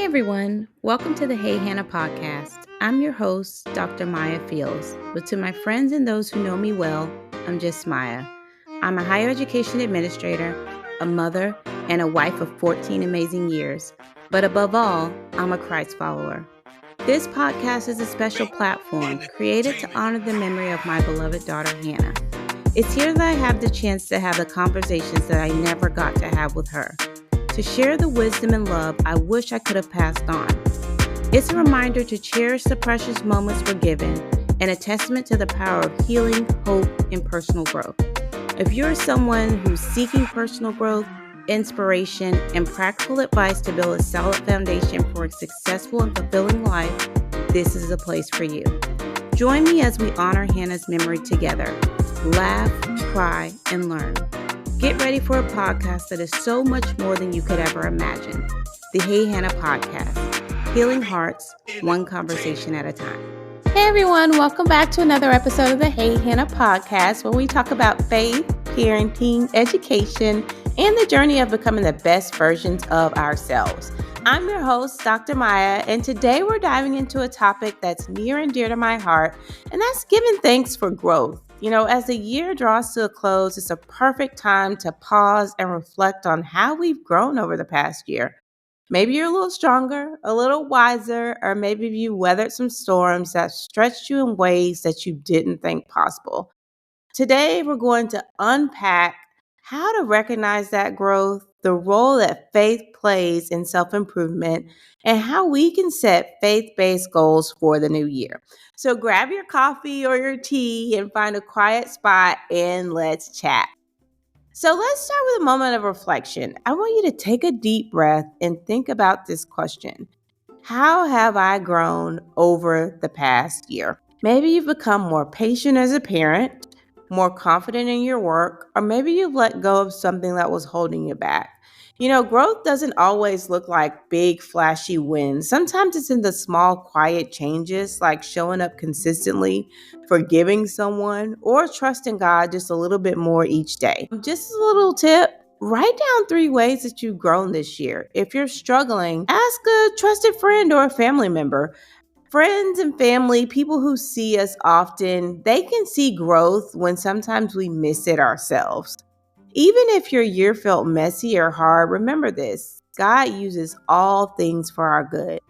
Hey everyone, welcome to the Hey Hannah podcast. I'm your host, Dr. Maya Fields, but to my friends and those who know me well, I'm just Maya. I'm a higher education administrator, a mother, and a wife of 14 amazing years. But above all, I'm a Christ follower. This podcast is a special platform created to honor the memory of my beloved daughter, Hannah. It's here that I have the chance to have the conversations that I never got to have with her, to share the wisdom and love I wish I could have passed on. It's a reminder to cherish the precious moments we're given and a testament to the power of healing, hope, and personal growth. If you're someone who's seeking personal growth, inspiration, and practical advice to build a solid foundation for a successful and fulfilling life, this is a place for you. Join me as we honor Hannah's memory together. Laugh, cry, and learn. Get ready for a podcast that is so much more than you could ever imagine. The Hey Hannah podcast, healing hearts, one conversation at a time. Hey everyone, welcome back to another episode of the Hey Hannah podcast, where we talk about faith, parenting, education, and the journey of becoming the best versions of ourselves. I'm your host, Dr. Maya, and today we're diving into a topic that's near and dear to my heart, and that's giving thanks for growth. You know, as the year draws to a close, it's a perfect time to pause and reflect on how we've grown over the past year. Maybe you're a little stronger, a little wiser, or maybe you weathered some storms that stretched you in ways that you didn't think possible. Today, we're going to unpack how to recognize that growth, the role that faith plays in self-improvement, and how we can set faith-based goals for the new year. So grab your coffee or your tea and find a quiet spot and let's chat. So let's start with a moment of reflection. I want you to take a deep breath and think about this question. How have I grown over the past year? Maybe you've become more patient as a parent, more confident in your work, or maybe you've let go of something that was holding you back. You know, growth doesn't always look like big, flashy wins. Sometimes it's in the small, quiet changes, like showing up consistently, forgiving someone, or trusting God just a little bit more each day. Just a little tip. Write down 3 ways that you've grown this year. If you're struggling, ask a trusted friend or a family member. Friends and family, people who see us often, they can see growth when sometimes we miss it ourselves. Even if your year felt messy or hard, remember this: God uses all things for our good.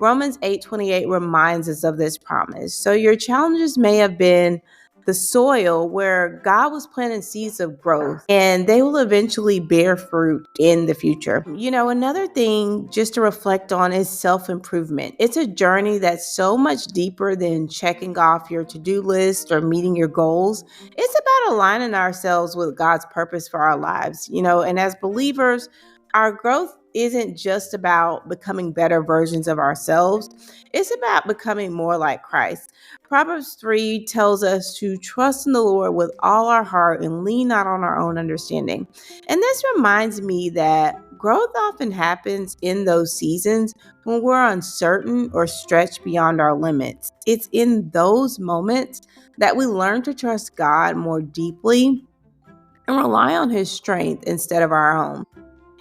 Romans 8:28 reminds us of this promise. So your challenges may have been the soil where God was planting seeds of growth, and they will eventually bear fruit in the future. You know, another thing just to reflect on is self-improvement. It's a journey that's so much deeper than checking off your to-do list or meeting your goals. It's about aligning ourselves with God's purpose for our lives, and as believers, our growth isn't just about becoming better versions of ourselves. It's about becoming more like Christ. Proverbs 3 tells us to trust in the Lord with all our heart and lean not on our own understanding. And this reminds me that growth often happens in those seasons when we're uncertain or stretched beyond our limits. It's in those moments that we learn to trust God more deeply and rely on His strength instead of our own.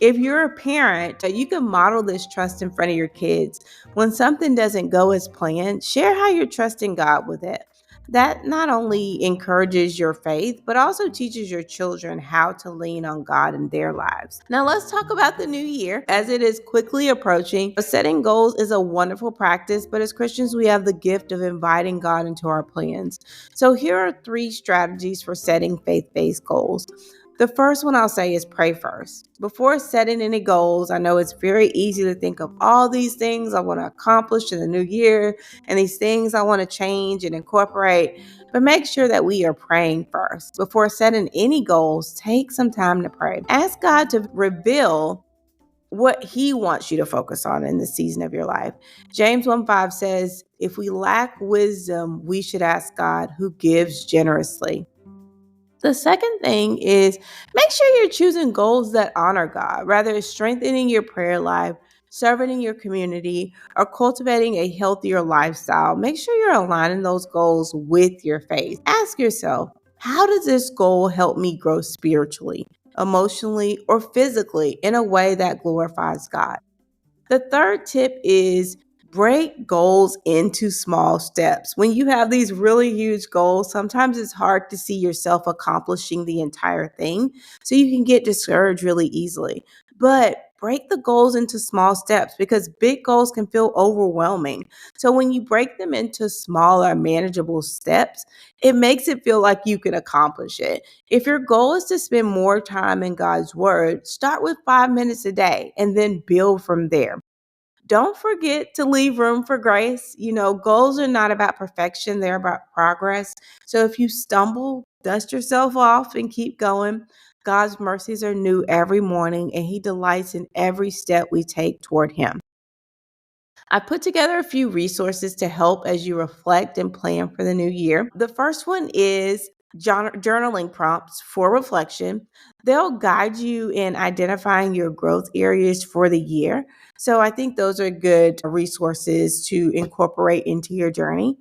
If you're a parent, you can model this trust in front of your kids. When something doesn't go as planned, share how you're trusting God with it. That not only encourages your faith, but also teaches your children how to lean on God in their lives. Now let's talk about the new year as it is quickly approaching. Setting goals is a wonderful practice, but as Christians, we have the gift of inviting God into our plans. So here are 3 strategies for setting faith-based goals. The first one I'll say is pray first. Before setting any goals, I know it's very easy to think of all these things I want to accomplish in the new year and these things I want to change and incorporate, but make sure that we are praying first. Before setting any goals, take some time to pray. Ask God to reveal what He wants you to focus on in this season of your life. James 1:5 says, if we lack wisdom, we should ask God, who gives generously. The second thing is make sure you're choosing goals that honor God, rather strengthening your prayer life, serving in your community, or cultivating a healthier lifestyle. Make sure you're aligning those goals with your faith. Ask yourself, how does this goal help me grow spiritually, emotionally, or physically in a way that glorifies God? The third tip is break goals into small steps. When you have these really huge goals, sometimes it's hard to see yourself accomplishing the entire thing. So you can get discouraged really easily. But break the goals into small steps because big goals can feel overwhelming. So when you break them into smaller, manageable steps, it makes it feel like you can accomplish it. If your goal is to spend more time in God's Word, start with 5 minutes a day and then build from there. Don't forget to leave room for grace. Goals are not about perfection, they're about progress. So if you stumble, dust yourself off and keep going. God's mercies are new every morning, and He delights in every step we take toward Him. I put together a few resources to help as you reflect and plan for the new year. The first one is journaling prompts for reflection. They'll guide you in identifying your growth areas for the year. So I think those are good resources to incorporate into your journey.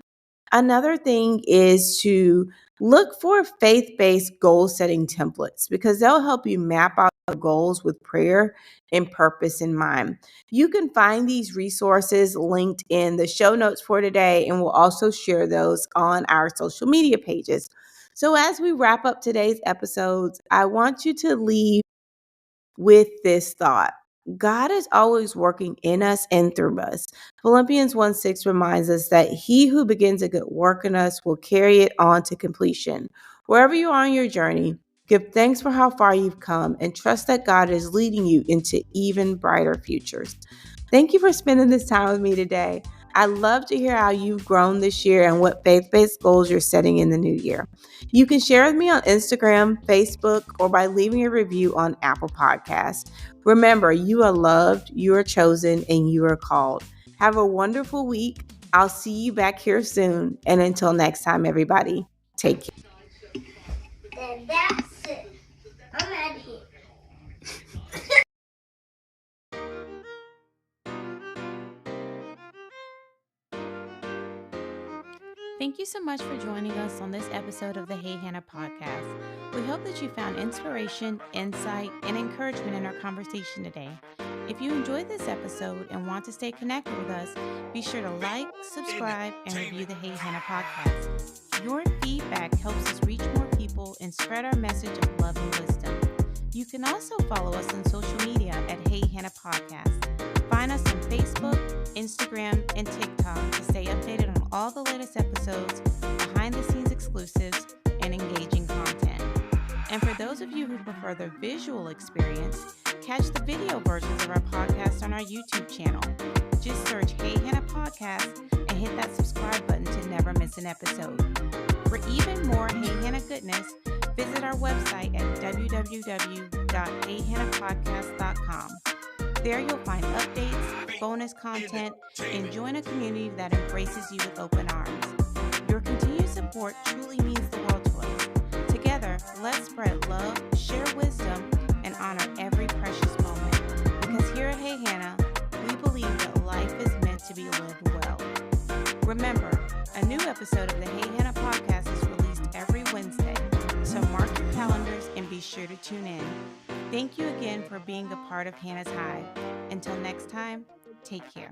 Another thing is to look for faith based goal setting templates because they'll help you map out your goals with prayer and purpose in mind. You can find these resources linked in the show notes for today, and we'll also share those on our social media pages. So, as we wrap up today's episodes, I want you to leave with this thought. God is always working in us and through us. Philippians 1:6 reminds us that he who begins a good work in us will carry it on to completion. Wherever you are on your journey, give thanks for how far you've come and trust that God is leading you into even brighter futures. Thank you for spending this time with me today. I love to hear how you've grown this year and what faith-based goals you're setting in the new year. You can share with me on Instagram, Facebook, or by leaving a review on Apple Podcasts. Remember, you are loved, you are chosen, and you are called. Have a wonderful week. I'll see you back here soon. And until next time, everybody, take care. And that's it. I'm out of here. Thank you so much for joining us on this episode of the Hey Hannah podcast. We hope that you found inspiration, insight, and encouragement in our conversation today. If you enjoyed this episode and want to stay connected with us, be sure to like, subscribe, and review the Hey Hannah podcast. Your feedback helps us reach more people and spread our message of love and wisdom. You can also follow us on social media at Hey Hannah Podcast. Find us on Facebook, Instagram, and TikTok to stay updated on all the latest episodes, behind-the-scenes exclusives, and engaging content. And for those of you who prefer the visual experience, catch the video versions of our podcast on our YouTube channel. Just search Hey Hannah Podcast and hit that subscribe button to never miss an episode. For even more Hey Hannah goodness, visit our website at www.heyhannahpodcast.com. There you'll find updates, bonus content, and join a community that embraces you with open arms. Your continued support truly means the world to us. Together, let's spread love, share wisdom, and honor every precious moment. Because here at Hey Hannah, we believe that life is meant to be lived well. Remember, a new episode of the Hey Hannah podcast is released every Wednesday, so mark your calendars and be sure to tune in. Thank you again for being a part of Hannah's Hive. Until next time, take care.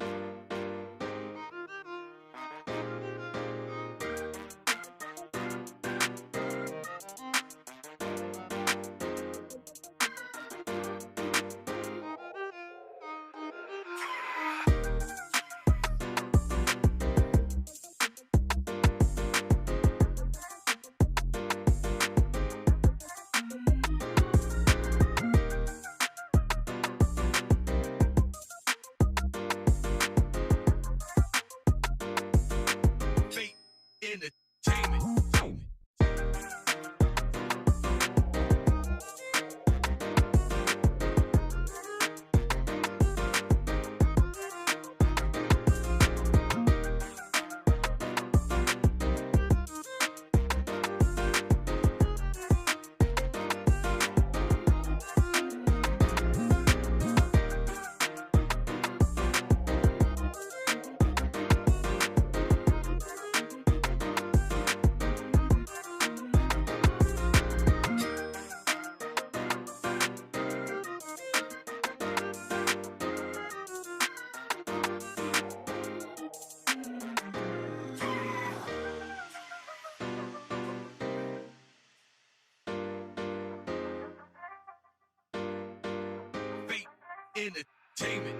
Entertainment.